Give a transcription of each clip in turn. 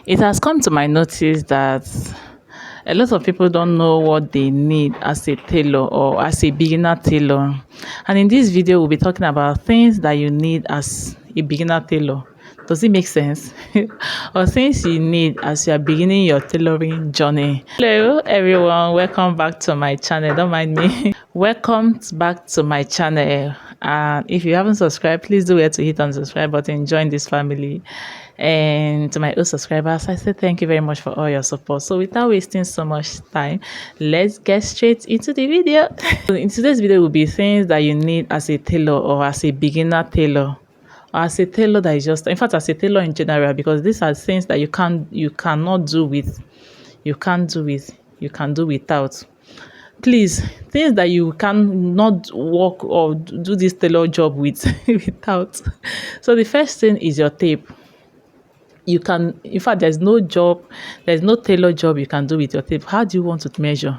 It has come to my notice that a lot of people don't know what they need as a tailor or as a beginner tailor. And in this video, we'll be talking about things that you need as a beginner tailor. Does it make sense? Or things you need as you are beginning your tailoring journey. Hello, everyone. Welcome back to my channel. Don't mind me. Welcome back to my channel. And if you haven't subscribed, please do to hit on the subscribe button. Join this family. And to my old subscribers, I say thank you very much for all your support. So without wasting so much time, let's get straight into the video. In today's video will be things that you need as a tailor or as a beginner tailor. Or as a tailor that is just, in fact, as a tailor in general, because these are things that you cannot do with, you can't do with, you can do without. Please, things that you cannot work or do this tailor job with without. So the first thing is your tape. You can, in fact, there's no tailor job you can do with your tape. How do you want to measure?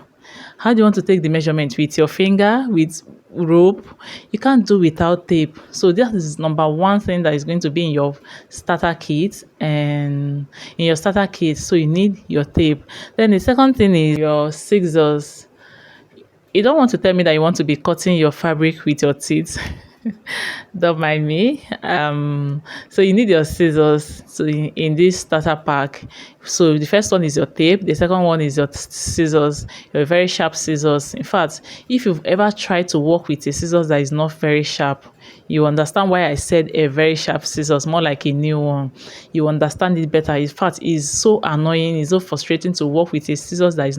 How do you want to take the measurement? With your finger, with rope? You can't do without tape. So that is number one thing that is going to be in your starter kit. And in your starter kit, so you need your tape. Then the second thing is your scissors. You don't want to tell me that you want to be cutting your fabric with your teeth. Don't mind me. So you need your scissors. So in this starter pack, so the first one is your tape, the second one is your scissors, your very sharp scissors. In fact, if you've ever tried to work with a scissors that is not very sharp, you understand why I said a very sharp scissors, more like a new one. You understand it better. In fact, it's so annoying, it's so frustrating to work with a scissors that is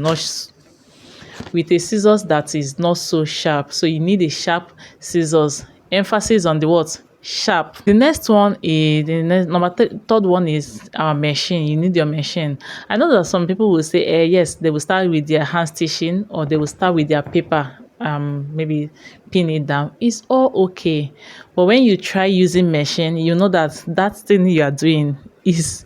not so sharp. So you need a sharp scissors. Emphasis on the word sharp. The next one is third one is our machine. You need your machine. I know that some people will say, yes, they will start with their hand stitching or they will start with their paper. Maybe pin it down. It's all okay, but when you try using machine, you know that that thing you are doing is,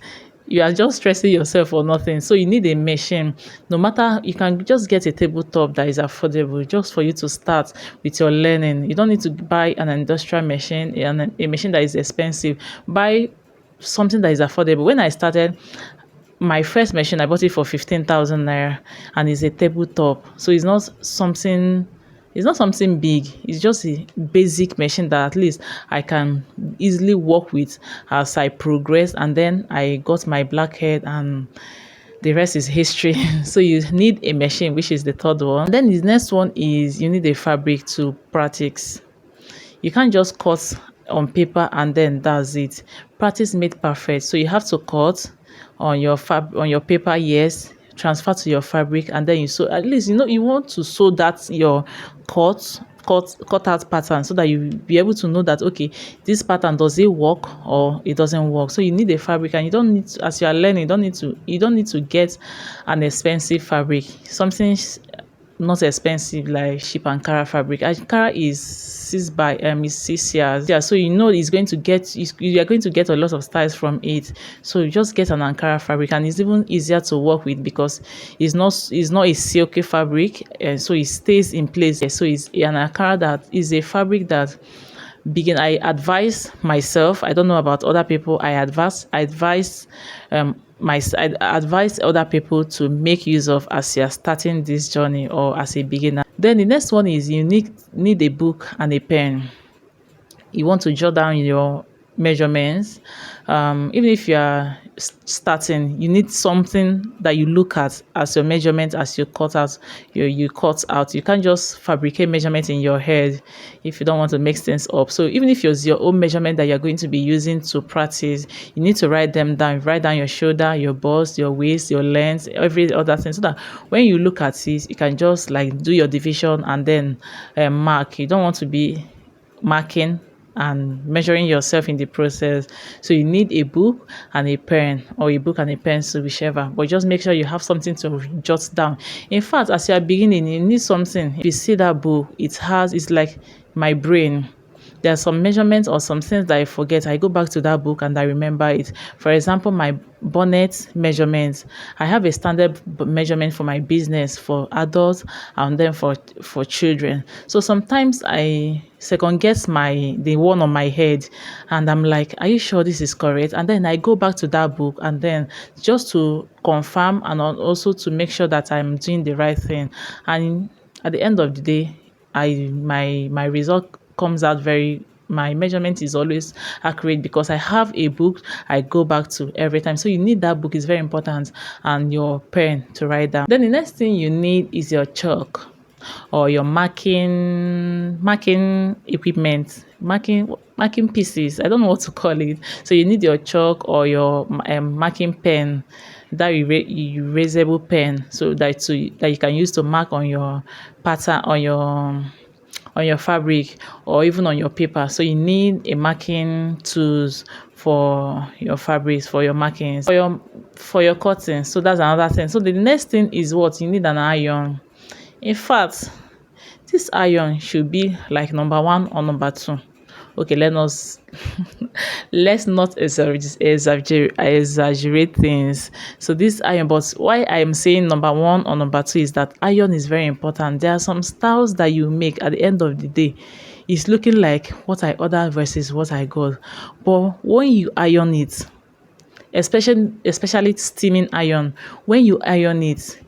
you are just stressing yourself for nothing. So you need a machine. No matter, you can just get a tabletop that is affordable just for you to start with your learning. You don't need to buy an industrial machine, a machine that is expensive. Buy something that is affordable. When I started my first machine, I bought it for 15,000 naira, and it's a tabletop. So it's not something big. It's just a basic machine that at least I can easily work with as I progress. And then I got my blackhead, and the rest is history. So you need a machine, which is the third one. And then the next one is you need a fabric to practice. You can't just cut on paper and then that's it. Practice made perfect. So you have to cut on your paper, yes, transfer to your fabric, and then you sew. At least you want to sew that your cut out pattern, so that you be able to know that, okay, this pattern, does it work or it doesn't work. So you need a fabric, and you don't need to, as you are learning, you don't need to get an expensive fabric. Something not expensive like sheep Ankara fabric. Ankara is 6 years. Yeah, so it's going to get, you are going to get a lot of styles from it. So you just get an Ankara fabric, and it's even easier to work with because it's not a silky fabric, and so it stays in place. So it's an Ankara that is a fabric that I advise myself. I don't know about other people. I advise other people to make use of as you are starting this journey or as a beginner. Then the next one is you need a book and a pen. You want to jot down your measurements. Even if you are starting, you need something that you look at as your measurement as you cut out. You cut out. You can't just fabricate measurement in your head if you don't want to mix things up. So even if it's your own measurement that you're going to be using to practice, you need to write them down. Write down your shoulder, your bust, your waist, your length, every other thing, so that when you look at it, you can just like do your division and then mark. You don't want to be marking and measuring yourself in the process. So you need a book and a pen, or a book and a pencil, whichever, but just make sure you have something to jot down. In fact, as you are beginning, you need something. If you see that book, it's like my brain. there are some measurements or some things that I forget. I go back to that book and I remember it. For example, my bonnet measurements. I have a standard measurement for my business for adults and then for children. So sometimes I second guess the one on my head and I'm like, are you sure this is correct? And then I go back to that book and then just to confirm and also to make sure that I'm doing the right thing. And at the end of the day, my result comes out very my measurement is always accurate because I have a book I go back to every time. So you need that book, is very important, and your pen to write down. Then the next thing you need is your chalk or your marking equipment, marking pieces. I don't know what to call it. So you need your chalk or your marking pen, that erasable pen, so that you can use to mark on your pattern on your fabric or even on your paper. So you need a marking tools for your fabrics, for your markings, for your cutting. So that's another thing. So the next thing is what you need: an iron. In fact, this iron should be like number one or number two. Okay, let us let's not exaggerate things. So this iron, but why I am saying number one or number two is that iron is very important. There are some styles that you make at the end of the day, it's looking like what I ordered versus what I got. But when you iron it, especially steaming iron, when you iron it,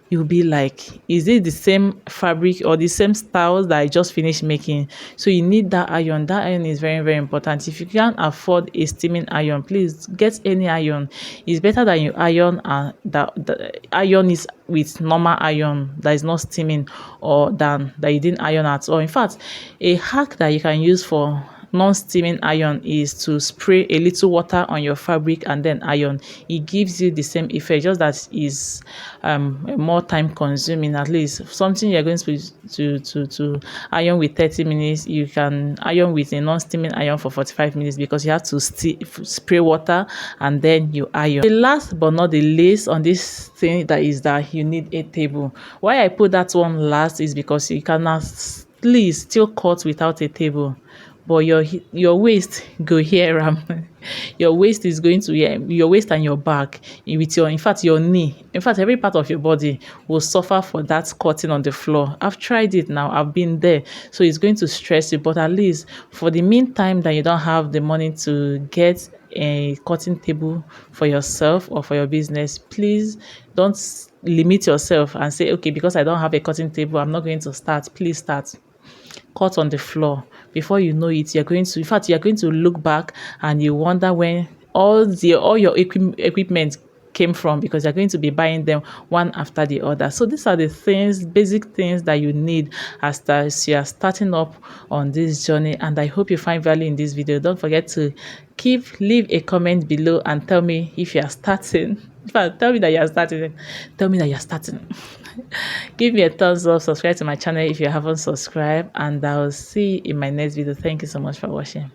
you'll be like, is it the same fabric or the same styles that I just finished making? So you need that iron. That iron is very, very important. If you can't afford a steaming iron, please get any iron. It's better that you iron that the iron is with normal iron that is not steaming, or than that you didn't iron at all. In fact, a hack that you can use for non-steaming iron is to spray a little water on your fabric and then iron. It gives you the same effect, just that is more time consuming. At least something you're going to iron with 30 minutes, you can iron with a non-steaming iron for 45 minutes because you have to spray water and then you iron. The last but not the least on this thing that is that you need a table. Why I put that one last is because you can at least still cut without a table, but your waist go here your waist is going to here, your waist and your back with your, in fact your knee, in fact every part of your body will suffer for that cutting on the floor. I've tried it now, I've been there. So it's going to stress you, but at least for the meantime that you don't have the money to get a cutting table for yourself or for your business, please don't limit yourself and say, okay, because I don't have a cutting table, I'm not going to start. Please start. Cut on the floor. Before you know it, you're going to look back and you wonder when all your equipment came from, because you're going to be buying them one after the other. So these are the things, basic things that you need as you are starting up on this journey. And I hope you find value in this video. Don't forget to leave a comment below and tell me if you are starting. In fact, tell me that you are starting. Tell me that you are starting. Give me a thumbs up, subscribe to my channel if you haven't subscribed, and I'll see you in my next video. Thank you so much for watching.